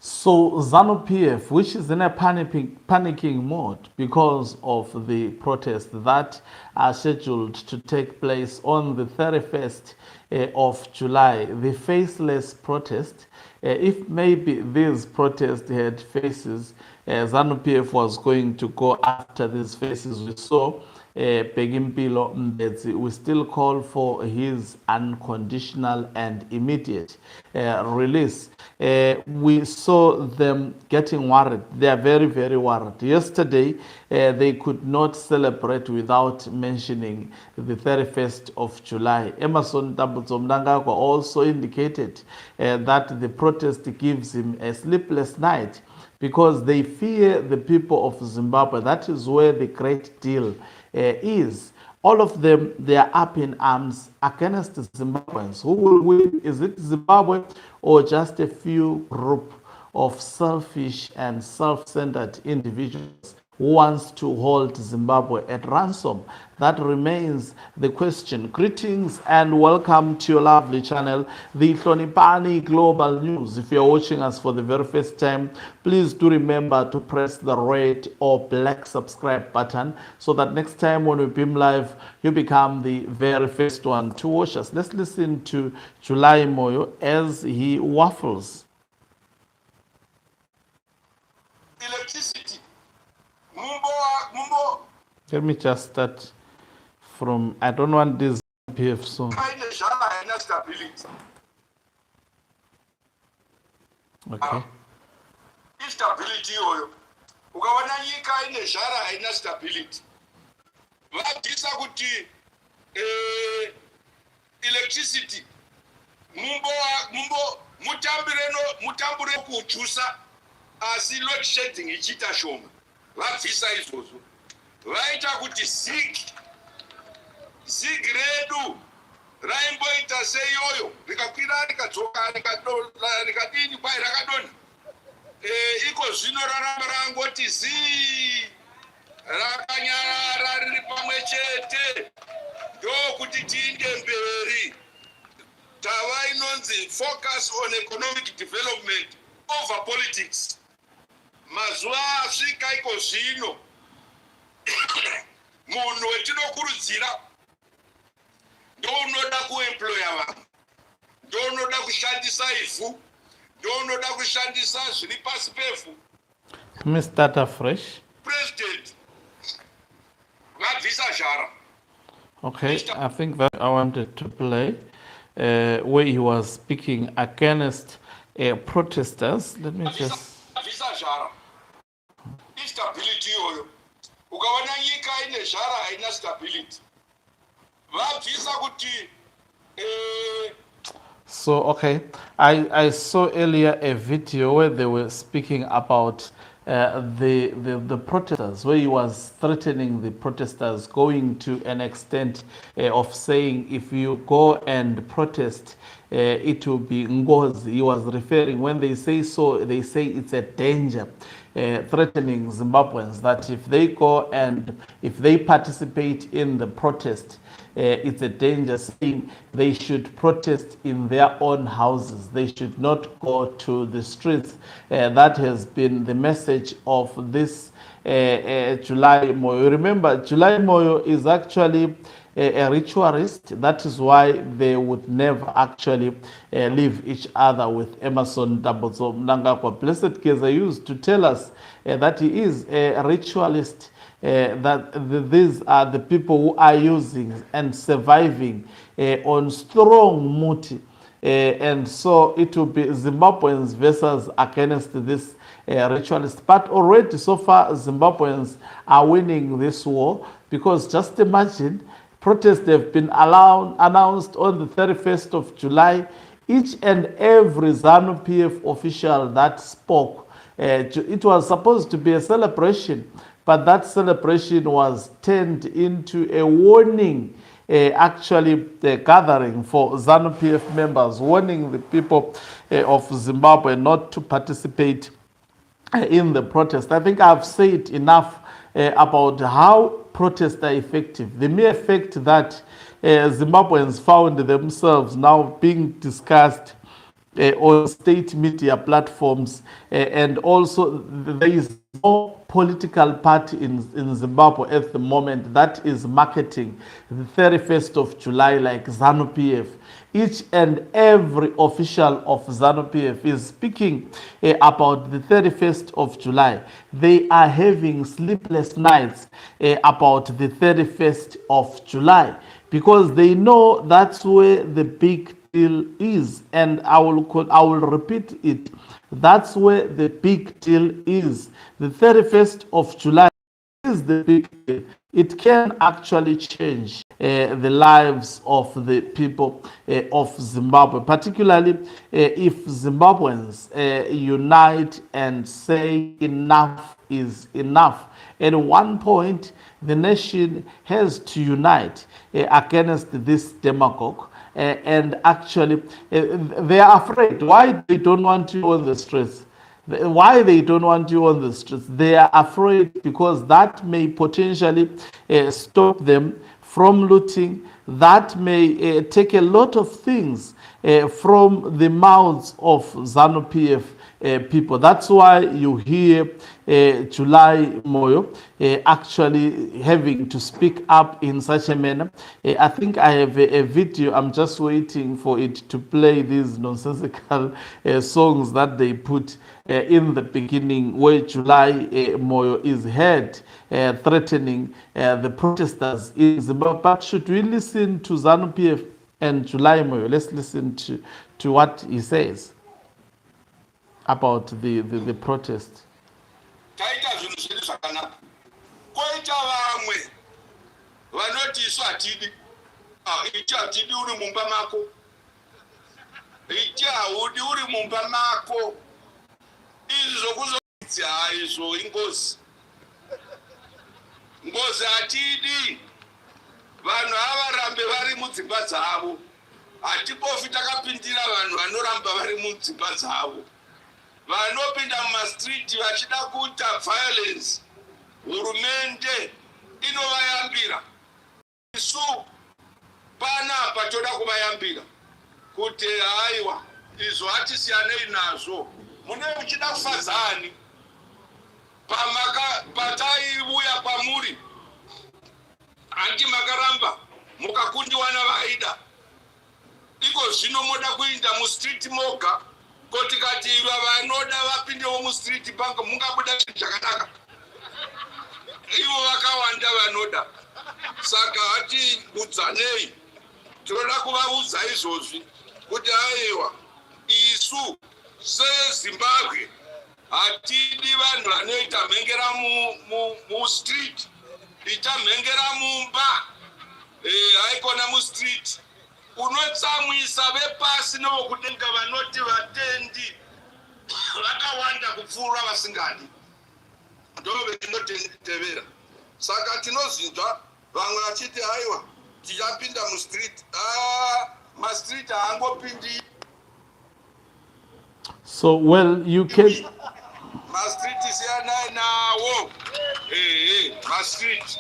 So ZANU PF, which is in a panicking mode because of the protests that are scheduled to take place on the 31st of July, the faceless protest. If maybe these protests had faces, ZANU PF was going to go after these faces. We saw Pegimpilo Mbetsi, we still call for his unconditional and immediate release. We saw them getting worried. They are very, very worried. Yesterday, they could not celebrate without mentioning the 31st of July. Emerson Dabutso Mnangagwa also indicated that the protest gives him a sleepless night because they fear the people of Zimbabwe. That is where the great deal is. All of them, they are up in arms against Zimbabweans. Who will win? Is it Zimbabwe or just a few group of selfish and self-centered individuals who wants to hold Zimbabwe at ransom? That remains the question. Greetings and welcome to your lovely channel, the Hlonipani Global News. If you're watching us for the very first time, please do remember to press the red or black subscribe button so that next time when we beam live, you become the very first one to watch us. Let's listen to July Moyo as he waffles. Electricity. Mumbo. Let me just start from, I don't want this PF song. Okay. Instability oyo. Ukawana nyika ine zhara haina stability. Vabvisa kuti electricity. Mumbo mutambire kuchusa asi load shedding ichita shoma. Vabvisa izvozvo. Vaita kuti zig redu raimboita seyoyo rikakwira rikadzoka rikadini kwai rakadonha iko zvino raramba rangoti rakanyarara riri pamwe chete ndokuti tiinde mberi. Tava inonzi focus on economic development over politics. Mazuva asvika iko zvino munhu wetinokurudzira ndounoda kuemploya vanhu, ndounoda kushandisa ivhu, ndounoda kushandisa zviri pasi pevhu. Let me start afresh. President vabvisa zhara. Okay, I think that I wanted to play where he was speaking against protesters. Let me just... Vabvisa zhara. Instability oyo. Ukawana nyika ine zhara haina stability. Vabvisa kuti So, okay, I saw earlier a video where they were speaking about the protesters, where he was threatening the protesters, going to an extent of saying if you go and protest, it will be ngozi. He was referring, when they say so, they say it's a danger, threatening Zimbabweans that if they go and if they participate in the protest, it's a dangerous thing. They should protest in their own houses. They should not go to the streets. That has been the message of this July Moyo. Remember, July Moyo is actually a ritualist. That is why they would never actually leave each other with Emerson Dabutso Mnangagwa. Blessed Keza used to tell us that he is a ritualist. That these are the people who are using and surviving on strong muti. And so it will be Zimbabweans versus against this ritualist. But already so far, Zimbabweans are winning this war because just imagine, protests have been announced on the 31st of July. Each and every ZANU PF official that spoke, it was supposed to be a celebration, but that celebration was turned into a warning, actually the gathering for ZANU PF members, warning the people of Zimbabwe not to participate in the protest. I think I've said enough about how protests are effective. The mere fact that Zimbabweans found themselves now being discussed on state media platforms, and also there is no political party in Zimbabwe at the moment that is marketing the 31st of July like ZANU PF. Each and every official of ZANU PF is speaking about the 31st of July. They are having sleepless nights about the 31st of July because they know that's where the big deal is. And I will repeat it. That's where the big deal is. The 31st of July is the big deal. It can actually change the lives of the people of Zimbabwe, particularly if Zimbabweans unite and say enough is enough. At one point, the nation has to unite against this demagogue. And actually, they are afraid. Why they don't want you on the streets? Why they don't want you on the streets? They are afraid because that may potentially stop them from looting. That may take a lot of things from the mouths of ZANU PF people. That's why you hear July Moyo actually having to speak up in such a manner. I think I have a video. I'm just waiting for it to play these nonsensical songs that they put in the beginning, where July Moyo is heard threatening the protesters in Zimbabwe. But should we listen to ZANU PF and July Moyo? Let's listen to what he says about the protest. Taita zvinhu zvedu zvakanaka. Koita vamwe vanoti isu hatidi. Ichi hatidi uri mumba mako. Ichi haudi uri mumba mako. Izvi zvokuzoitsi haizvo ingozi. Ngozi hatidi. Vanhu havarambe vari mudzimba dzavo. Hatipofi takapindira vanhu vanoramba vari mudzimba dzavo. Vanopinda mumastriti vachida kuita violence, hurumende inovayambira. Isu panapa toda kuvayambira kuti haiwa izvo hatisiyanei nazvo. Mune muchida kufadzani pataiuya kwamuri handi makaramba mukakundiwa navaida. Iko zvino moda kuinda mustriti moga kuti kati vanoda vapindewo mustriti panga mungabuda zvakanaka. Ivo vakawanda vanoda. Saka hati udzanei. Tinoda kuvaudza izvozvi kuti aiwa isu seZimbabwe hatidi vanhu vanoita mhengera mustriti. Ita mhengera mumba. Haikona mustriti. Unotsamwisa vepasi nevokudenga vanoti vatendi vakawanda kupfuura vasingadi. Ndove tinotevera. Saka tinozinzwa vamwe vachiti haiwa tichapinda mustriti. Mastriti haangopindi. So well you can mastriti siyanai nawo. Mastriti.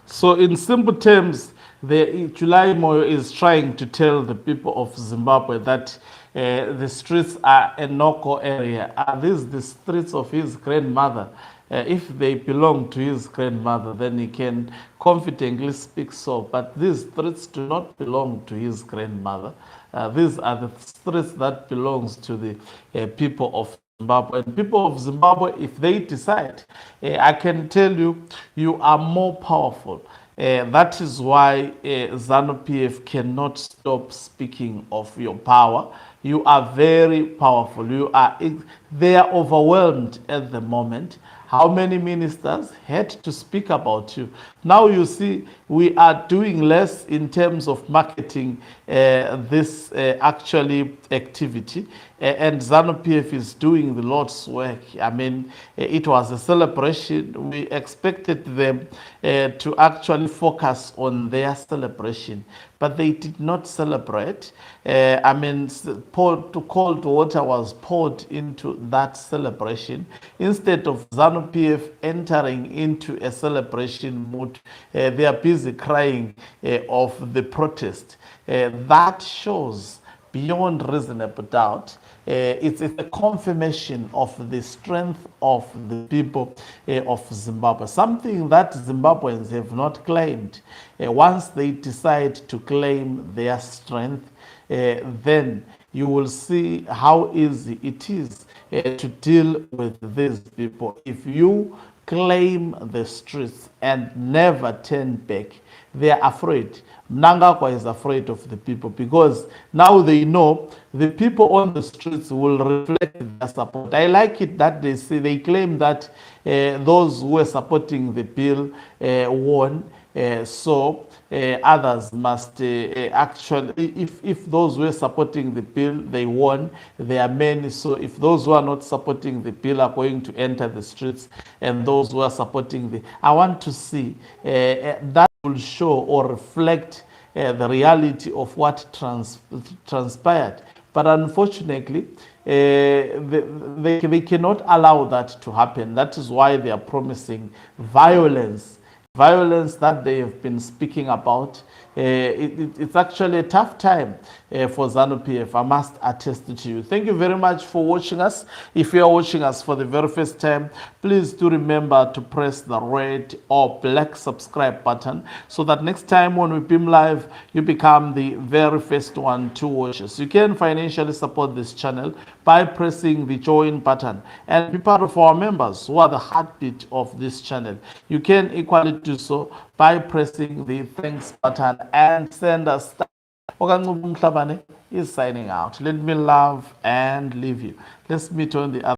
So in simple terms, July Moyo is trying to tell the people of Zimbabwe that the streets are a no-go area. Are these the streets of his grandmother? If they belong to his grandmother, then he can confidently speak so. But these streets do not belong to his grandmother. These are the streets that belongs to the people of Zimbabwe. And people of Zimbabwe, if they decide, I can tell you, you are more powerful. That is why ZANU PF cannot stop speaking of your power. You are very powerful. They are overwhelmed at the moment. How many ministers had to speak about you? Now you see, we are doing less in terms of marketing this actually activity. And ZANU PF is doing the Lord's work. I mean, it was a celebration. We expected them to actually focus on their celebration, but they did not celebrate. I mean, cold water was poured into that celebration. Instead of ZANU PF entering into a celebration mood, they are busy crying of the protest. That shows beyond reasonable doubt. It's a confirmation of the strength of the people of Zimbabwe, something that Zimbabweans have not claimed. Once they decide to claim their strength, then you will see how easy it is to deal with these people. If you claim the streets and never turn back, they are afraid. Mnangagwa is afraid of the people because now they know the people on the streets will reflect their support. I like it that they claim that those who were supporting the bill won. So others must actually, if those who are supporting the bill, they won, there are many. So if those who are not supporting the bill are going to enter the streets, and those who are supporting the, I want to see that will show or reflect the reality of what transpired. But unfortunately, they cannot allow that to happen. That is why they are promising violence that they have been speaking about. It's actually a tough time for ZANU PF, I must attest to you. Thank you very much for watching us. If you are watching us for the very first time, please do remember to press the red or black subscribe button so that next time when we beam live, you become the very first one to watch us. You can financially support this channel by pressing the join button and be part of our members who are the heartbeat of this channel. You can equally do so by pressing the thanks button and send us. Okanqube Mhlabane is signing out. Let me love and leave you. Let's meet on the other.